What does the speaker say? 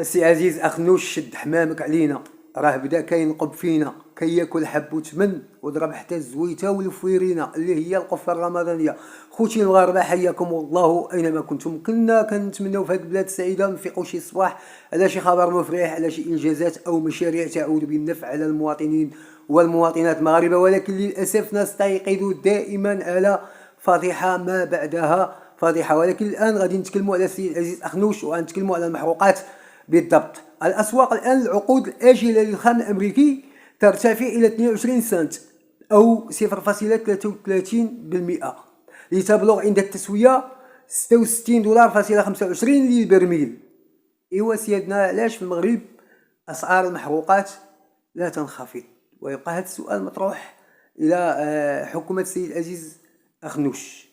السي عزيز أخنوش شد حمامك علينا، راه بدا كينقب فينا، كياكل حب وتمن وضرب حتى الزويته والفويرينه اللي هي القفه الرمضانيه. خوتي المغاربه حياكم الله اينما كنتم. كنا كنتمناو في هذه البلاد السعيده نفيقوا شي صباح على شي خبر مفرح، على شي انجازات او مشاريع تعود بالنفع على المواطنين والمواطنات المغاربه، ولكن للاسف نستيقظ دائما على فضيحه ما بعدها فضيحه. ولكن الان غادي نتكلموا على السيد عزيز أخنوش وغنتكلموا على المحروقات بالضبط. الأسواق الآن العقود الآجلة للخام الأمريكي ترتفع إلى 22 سنت أو 0.33%، لتبلغ عند التسوية 66 دولار فاصلة 25 للبرميل. إيوا سيادنا، علاش في المغرب أسعار المحروقات لا تنخفض؟ ويبقى هذا السؤال مطروح إلى حكومة السيد عزيز أخنوش.